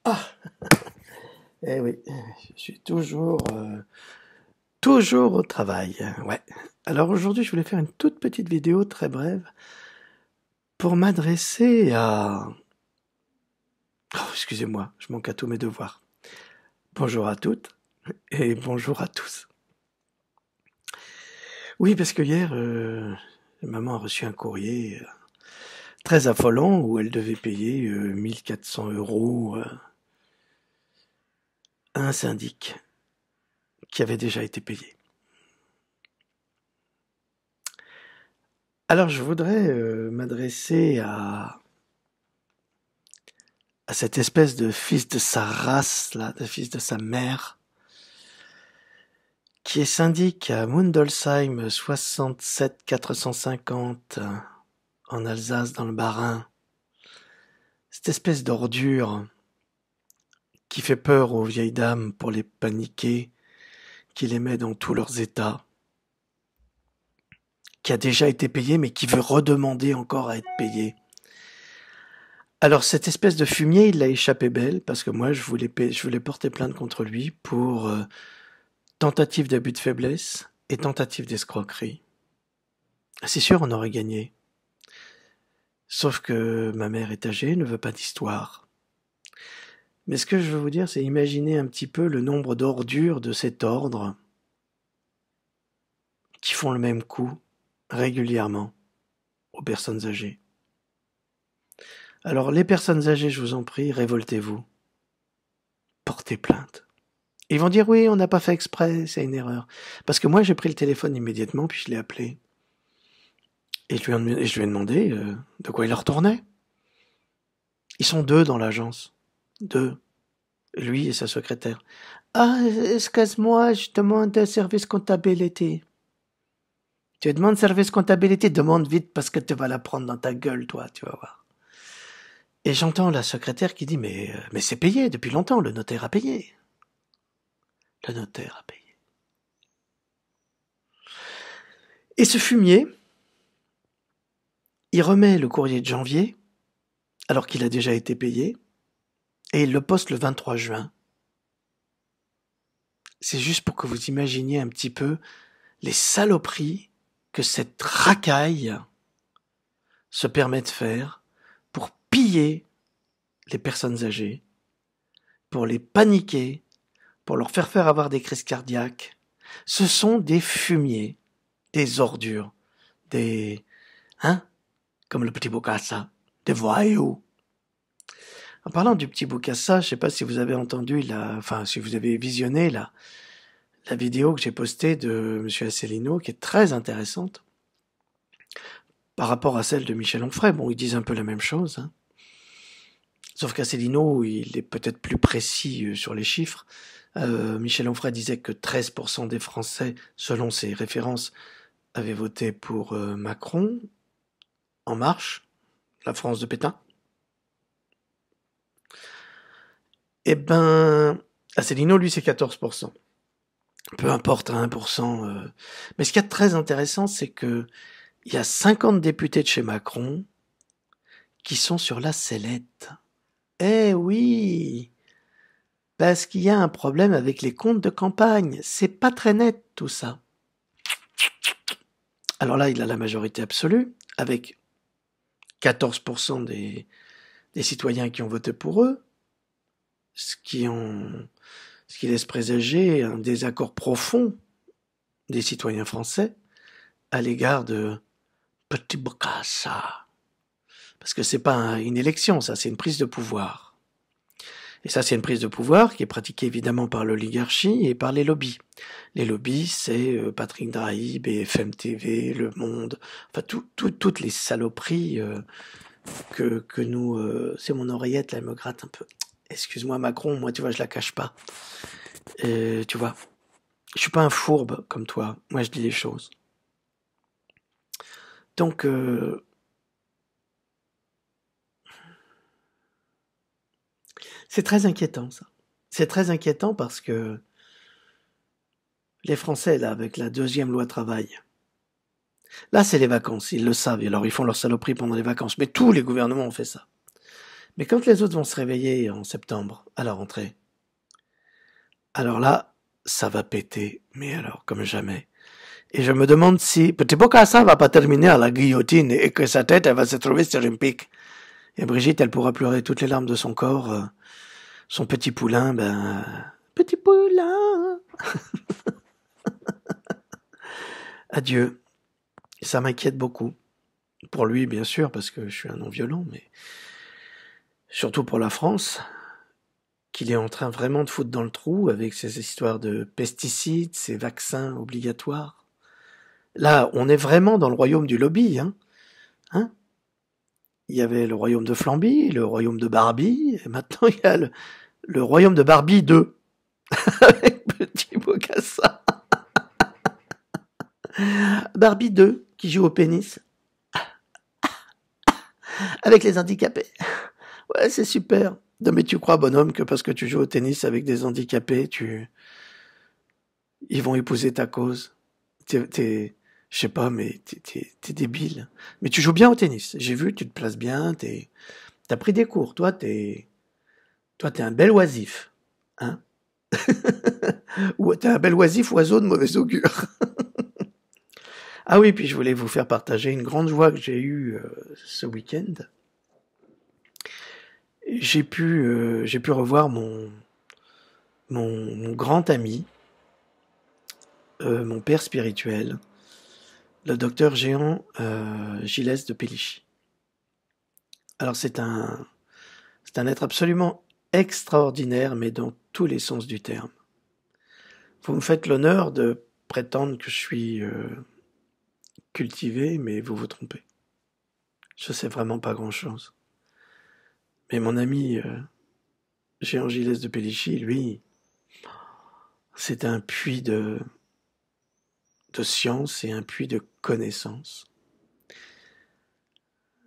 Ah, eh oui, je suis toujours au travail. Ouais. Alors aujourd'hui, je voulais faire une toute petite vidéo très brève pour m'adresser à... Oh, excusez-moi, je manque à tous mes devoirs. Bonjour à toutes et bonjour à tous. Oui, parce que hier, maman a reçu un courrier très affolant où elle devait payer 1 400 € à un syndic qui avait déjà été payé. Alors je voudrais m'adresser à cette espèce de fils de sa race, là, de fils de sa mère, qui est syndic à Mundolsheim 67 450 en Alsace, dans le Bas-Rhin. Cette espèce d'ordure qui fait peur aux vieilles dames pour les paniquer, qui les met dans tous leurs états, qui a déjà été payé mais qui veut redemander encore à être payé. Alors cette espèce de fumier, il l'a échappé belle parce que moi je voulais porter plainte contre lui pour tentative d'abus de faiblesse et tentative d'escroquerie. C'est sûr, on aurait gagné. Sauf que ma mère est âgée, ne veut pas d'histoire. Mais ce que je veux vous dire, c'est imaginer un petit peu le nombre d'ordures de cet ordre qui font le même coup régulièrement aux personnes âgées. Alors les personnes âgées, je vous en prie, révoltez-vous. Portez plainte. Ils vont dire oui, on n'a pas fait exprès, c'est une erreur. Parce que moi, j'ai pris le téléphone immédiatement, puis je l'ai appelé. Et je lui ai demandé de quoi il retournait. Ils sont deux dans l'agence. Deux. Lui et sa secrétaire. Ah, excuse-moi, je demande service comptabilité. Tu demandes service comptabilité, demande vite parce que tu vas la prendre dans ta gueule, toi, tu vas voir. Et j'entends la secrétaire qui dit mais c'est payé depuis longtemps, le notaire a payé. Le notaire a payé. Et ce fumier, il remet le courrier de janvier, alors qu'il a déjà été payé, et il le poste le 23 juin. C'est juste pour que vous imaginiez un petit peu les saloperies que cette racaille se permet de faire pour piller les personnes âgées, pour les paniquer, pour leur faire avoir des crises cardiaques. Ce sont des fumiers, des ordures, des... Hein, comme le petit Bokassa, des voyous. En parlant du petit Bokassa, je sais pas si vous avez entendu si vous avez visionné la vidéo que j'ai postée de Monsieur Asselineau, qui est très intéressante, par rapport à celle de Michel Onfray. Bon, ils disent un peu la même chose, hein. Sauf qu'Asselineau, il est peut-être plus précis sur les chiffres. Michel Onfray disait que 13% des Français, selon ses références, avaient voté pour Macron, En Marche, la France de Pétain. Eh ben, Asselineau, lui, c'est 14%. Peu importe, 1%. Mais ce qu'il y a de très intéressant, c'est que il y a 50 députés de chez Macron qui sont sur la sellette. Eh oui, parce qu'il y a un problème avec les comptes de campagne. C'est pas très net, tout ça. Alors là, il a la majorité absolue, avec 14% des citoyens qui ont voté pour eux, ce qui laisse présager un désaccord profond des citoyens français à l'égard de Petit Bokassa. Parce que c'est pas une élection, ça, c'est une prise de pouvoir. Et ça, c'est une prise de pouvoir qui est pratiquée évidemment par l'oligarchie et par les lobbies. Les lobbies, c'est Patrick Drahi, BFM TV, Le Monde, enfin toutes les saloperies que nous... c'est mon oreillette, là, elle me gratte un peu. Excuse-moi Macron, moi tu vois, je la cache pas. Tu vois, je suis pas un fourbe comme toi, moi je dis les choses. Donc, c'est très inquiétant ça. C'est très inquiétant parce que les Français, là, avec la deuxième loi travail, là c'est les vacances, ils le savent, alors ils font leur saloperie pendant les vacances, mais tous les gouvernements ont fait ça. Mais quand les autres vont se réveiller en septembre, à la rentrée, alors là, ça va péter, mais alors comme jamais. Et je me demande si Petit Bocassa va pas terminer à la guillotine et que sa tête, elle va se trouver sur une pique. Et Brigitte, elle pourra pleurer toutes les larmes de son corps. Son petit poulain, petit poulain. Adieu. Ça m'inquiète beaucoup. Pour lui, bien sûr, parce que je suis un non-violent, mais surtout pour la France, qu'il est en train vraiment de foutre dans le trou avec ces histoires de pesticides, ces vaccins obligatoires. Là, on est vraiment dans le royaume du lobby, hein. Il y avait le royaume de Flamby, le royaume de Barbie, et maintenant il y a le royaume de Barbie 2, avec Petit Bocassa. Barbie 2, qui joue au pénis, avec les handicapés. Ouais, c'est super. Non mais tu crois, bonhomme, que parce que tu joues au tennis avec des handicapés, ils vont épouser ta cause. Je sais pas, mais t'es débile. Mais tu joues bien au tennis. J'ai vu, tu te places bien, t'as pris des cours. Toi, t'es un bel oisif. Hein? Ou t'es un bel oisif oiseau de mauvais augure. Ah oui, puis je voulais vous faire partager une grande joie que j'ai eue ce week-end. J'ai pu revoir mon grand ami, mon père spirituel, le docteur Jehan Gilles de Pélichy. Alors c'est un être absolument extraordinaire, mais dans tous les sens du terme. Vous me faites l'honneur de prétendre que je suis cultivé, mais vous vous trompez. Je sais vraiment pas grand-chose. Mais mon ami Jehan Gilles de Pélichy, lui, c'est un puits de science et un puits de connaissances.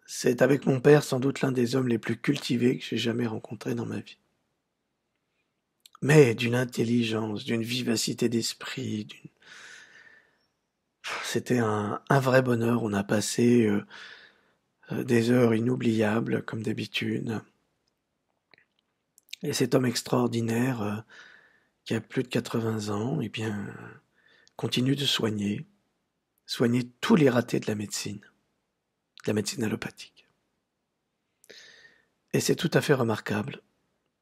C'est avec mon père sans doute l'un des hommes les plus cultivés que j'ai jamais rencontrés dans ma vie. Mais d'une intelligence, d'une vivacité d'esprit, c'était un vrai bonheur. On a passé des heures inoubliables, comme d'habitude. Et cet homme extraordinaire, qui a plus de 80 ans, eh bien, continue de soigner tous les ratés de la médecine allopathique. Et c'est tout à fait remarquable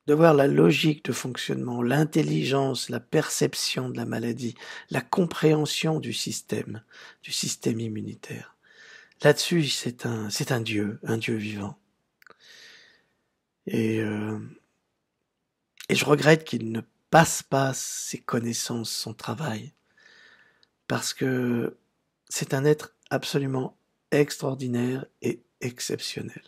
de voir la logique de fonctionnement, l'intelligence, la perception de la maladie, la compréhension du système immunitaire. Là-dessus, c'est un dieu vivant. Et je regrette qu'il ne passe pas ses connaissances, son travail, parce que c'est un être absolument extraordinaire et exceptionnel.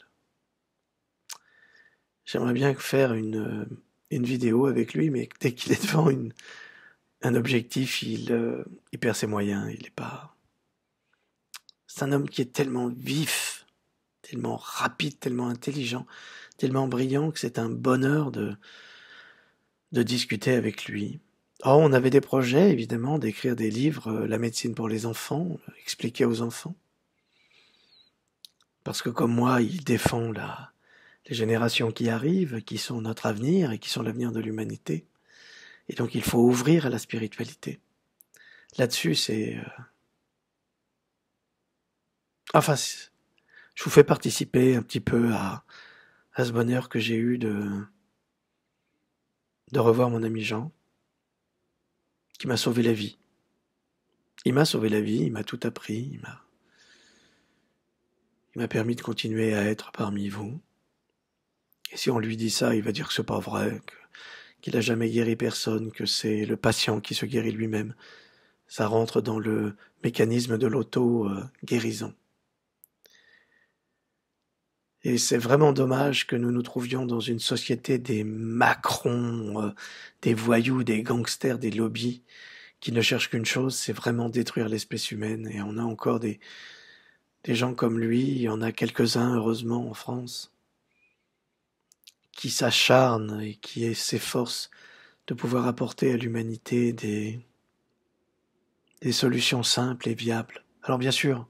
J'aimerais bien faire une vidéo avec lui, mais dès qu'il est devant un objectif, il perd ses moyens. Il est pas. C'est un homme qui est tellement vif, tellement rapide, tellement intelligent, tellement brillant que c'est un bonheur de discuter avec lui. Oh, on avait des projets, évidemment, d'écrire des livres, la médecine pour les enfants, expliquer aux enfants. Parce que comme moi, il défend les générations qui arrivent, qui sont notre avenir et qui sont l'avenir de l'humanité. Et donc il faut ouvrir à la spiritualité. Là-dessus, enfin, je vous fais participer un petit peu à ce bonheur que j'ai eu de revoir mon ami Jean, qui m'a sauvé la vie. Il m'a sauvé la vie, il m'a tout appris, il m'a permis de continuer à être parmi vous. Et si on lui dit ça, il va dire que c'est pas vrai, qu'il a jamais guéri personne, que c'est le patient qui se guérit lui-même. Ça rentre dans le mécanisme de l'auto-guérison. Et c'est vraiment dommage que nous nous trouvions dans une société des Macron, des voyous, des gangsters, des lobbies, qui ne cherchent qu'une chose, c'est vraiment détruire l'espèce humaine. Et on a encore des gens comme lui, il y en a quelques-uns, heureusement, en France, qui s'acharnent et qui s'efforcent de pouvoir apporter à l'humanité des solutions simples et viables. Alors bien sûr,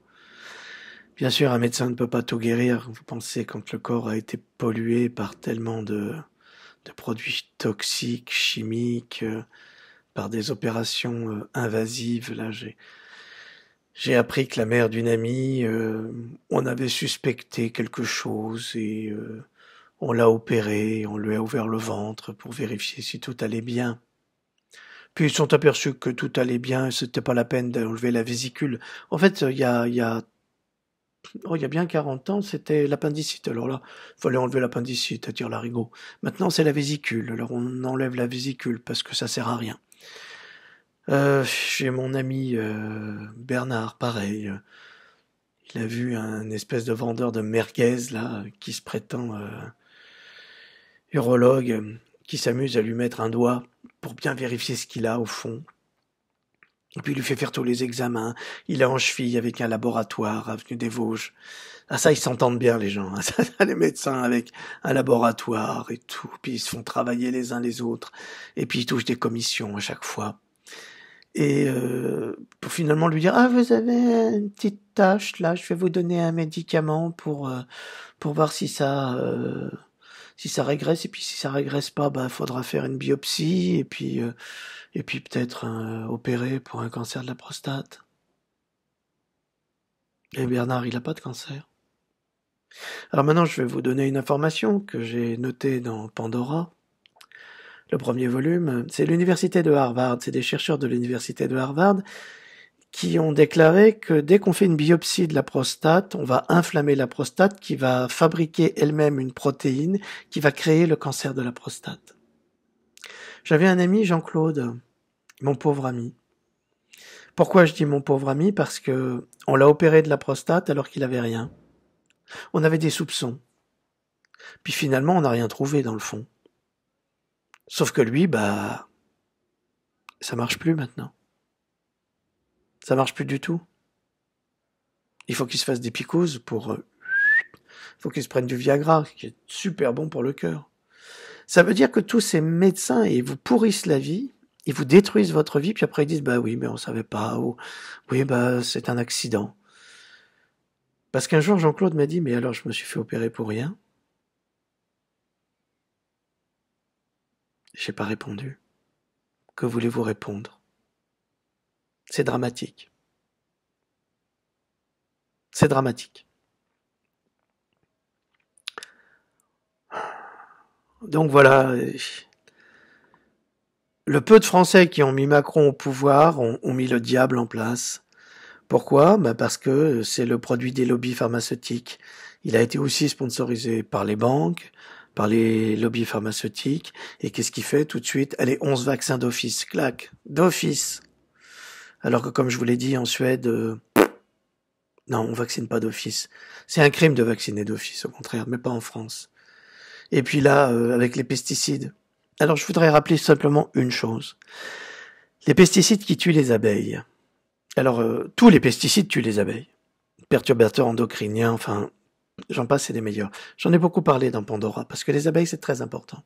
Bien sûr, un médecin ne peut pas tout guérir. Vous pensez quand le corps a été pollué par tellement de produits toxiques, chimiques, par des opérations invasives. Là, j'ai appris que la mère d'une amie, on avait suspecté quelque chose et on l'a opéré, on lui a ouvert le ventre pour vérifier si tout allait bien. Puis ils se sont aperçus que tout allait bien, c'était pas la peine d'enlever la vésicule. En fait, il y a bien 40 ans, c'était l'appendicite. Alors là, il fallait enlever l'appendicite, à dire l'arigot. Maintenant, c'est la vésicule. Alors on enlève la vésicule parce que ça sert à rien. J'ai mon ami Bernard, pareil. Il a vu un espèce de vendeur de merguez là, qui se prétend urologue, qui s'amuse à lui mettre un doigt pour bien vérifier ce qu'il a au fond. Et puis il lui fait faire tous les examens. Il est en cheville avec un laboratoire avenue des Vosges. Ah ça, ils s'entendent bien les gens. Hein. Ça, les médecins avec un laboratoire et tout. Puis ils se font travailler les uns les autres. Et puis ils touchent des commissions à chaque fois. Et pour finalement lui dire, ah vous avez une petite tache là, je vais vous donner un médicament pour voir si ça régresse. Et puis si ça régresse pas, bah faudra faire une biopsie et puis peut-être opérer pour un cancer de la prostate. Et Bernard, il a pas de cancer. Alors maintenant, je vais vous donner une information que j'ai notée dans Pandora. Le premier volume, c'est l'université de Harvard. C'est des chercheurs de l'université de Harvard qui ont déclaré que dès qu'on fait une biopsie de la prostate, on va inflammer la prostate qui va fabriquer elle-même une protéine qui va créer le cancer de la prostate. J'avais un ami, Jean-Claude, mon pauvre ami. Pourquoi je dis mon pauvre ami? Parce que on l'a opéré de la prostate alors qu'il avait rien. On avait des soupçons. Puis finalement, on n'a rien trouvé dans le fond. Sauf que lui, bah, ça marche plus maintenant. Ça marche plus du tout. Il faut qu'il se fasse des picouzes pour... faut qu'il se prenne du Viagra, qui est super bon pour le cœur. Ça veut dire que tous ces médecins, ils vous pourrissent la vie, ils vous détruisent votre vie, puis après ils disent, bah oui, mais on savait pas, ou oui, bah c'est un accident. Parce qu'un jour, Jean-Claude m'a dit, mais alors je me suis fait opérer pour rien. J'ai pas répondu. Que voulez-vous répondre? C'est dramatique. C'est dramatique. Donc voilà, le peu de Français qui ont mis Macron au pouvoir ont mis le diable en place. Pourquoi? Bah parce que c'est le produit des lobbies pharmaceutiques. Il a été aussi sponsorisé par les banques, par les lobbies pharmaceutiques. Et qu'est-ce qu'il fait tout de suite? Allez, 11 vaccins d'office, clac, d'office. Alors que comme je vous l'ai dit, en Suède, non, on vaccine pas d'office. C'est un crime de vacciner d'office, au contraire, mais pas en France. Et puis là, avec les pesticides. Alors je voudrais rappeler simplement une chose. Les pesticides qui tuent les abeilles. Alors, tous les pesticides tuent les abeilles. Perturbateurs endocriniens, enfin, j'en passe, c'est les meilleurs. J'en ai beaucoup parlé dans Pandora, parce que les abeilles, c'est très important.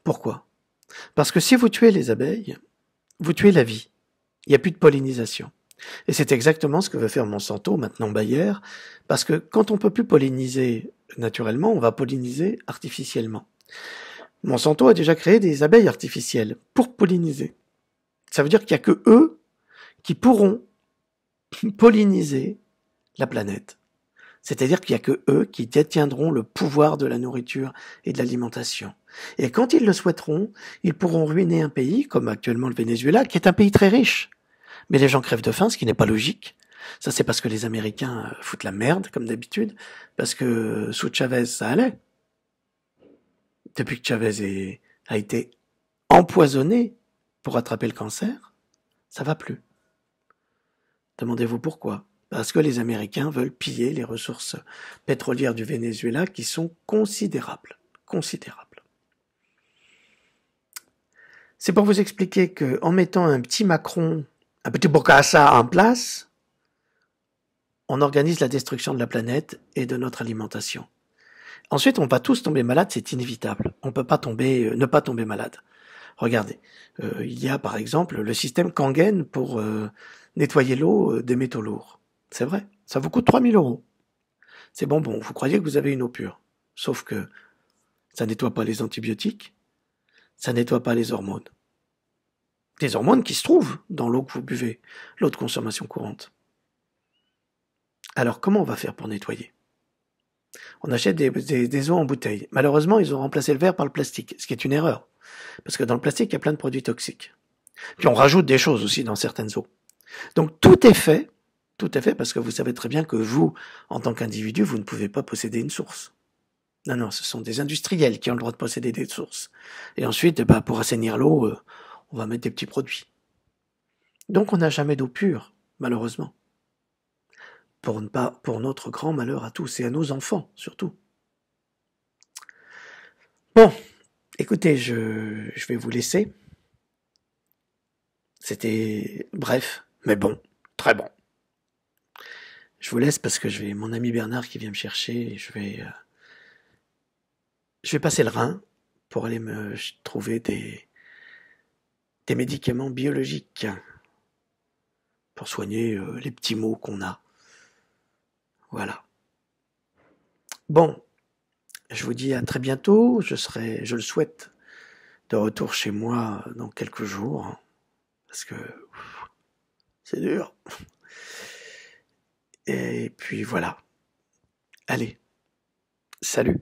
Pourquoi? Parce que si vous tuez les abeilles, vous tuez la vie. Il n'y a plus de pollinisation. Et c'est exactement ce que veut faire Monsanto, maintenant Bayer, parce que quand on peut plus polliniser naturellement, on va polliniser artificiellement. Monsanto a déjà créé des abeilles artificielles pour polliniser. Ça veut dire qu'il n'y a que eux qui pourront polliniser la planète. C'est-à-dire qu'il n'y a que eux qui détiendront le pouvoir de la nourriture et de l'alimentation. Et quand ils le souhaiteront, ils pourront ruiner un pays, comme actuellement le Venezuela, qui est un pays très riche. Mais les gens crèvent de faim, ce qui n'est pas logique. Ça, c'est parce que les Américains foutent la merde, comme d'habitude, parce que sous Chavez, ça allait. Depuis que Chavez a été empoisonné pour attraper le cancer, ça va plus. Demandez-vous pourquoi. Parce que les Américains veulent piller les ressources pétrolières du Venezuela qui sont considérables. Considérables. C'est pour vous expliquer qu'en mettant un petit Macron, un petit Bokassa en place, on organise la destruction de la planète et de notre alimentation. Ensuite, on va tous tomber malades, c'est inévitable. On ne peut pas ne pas tomber malade. Regardez, il y a par exemple le système Kangen pour nettoyer l'eau des métaux lourds. C'est vrai, ça vous coûte 3 000 €. Ces bonbons, vous croyez que vous avez une eau pure. Sauf que ça nettoie pas les antibiotiques, ça nettoie pas les hormones. Des hormones qui se trouvent dans l'eau que vous buvez, l'eau de consommation courante. Alors comment on va faire pour nettoyer? On achète des eaux en bouteille. Malheureusement, ils ont remplacé le verre par le plastique, ce qui est une erreur. Parce que dans le plastique, il y a plein de produits toxiques. Puis on rajoute des choses aussi dans certaines eaux. Donc tout est fait parce que vous savez très bien que vous, en tant qu'individu, vous ne pouvez pas posséder une source. Non, non, ce sont des industriels qui ont le droit de posséder des sources. Et ensuite, pour assainir l'eau, on va mettre des petits produits. Donc on n'a jamais d'eau pure, malheureusement. Pour notre grand malheur à tous et à nos enfants, surtout. Bon, écoutez, je vais vous laisser. C'était bref, mais bon, très bon. Je vous laisse parce que j'ai mon ami Bernard qui vient me chercher et je vais passer le Rhin pour aller me trouver des médicaments biologiques pour soigner les petits maux qu'on a. Voilà. Bon, je vous dis à très bientôt. Je serai, je le souhaite, de retour chez moi dans quelques jours parce que c'est dur. Et puis voilà. Allez, salut.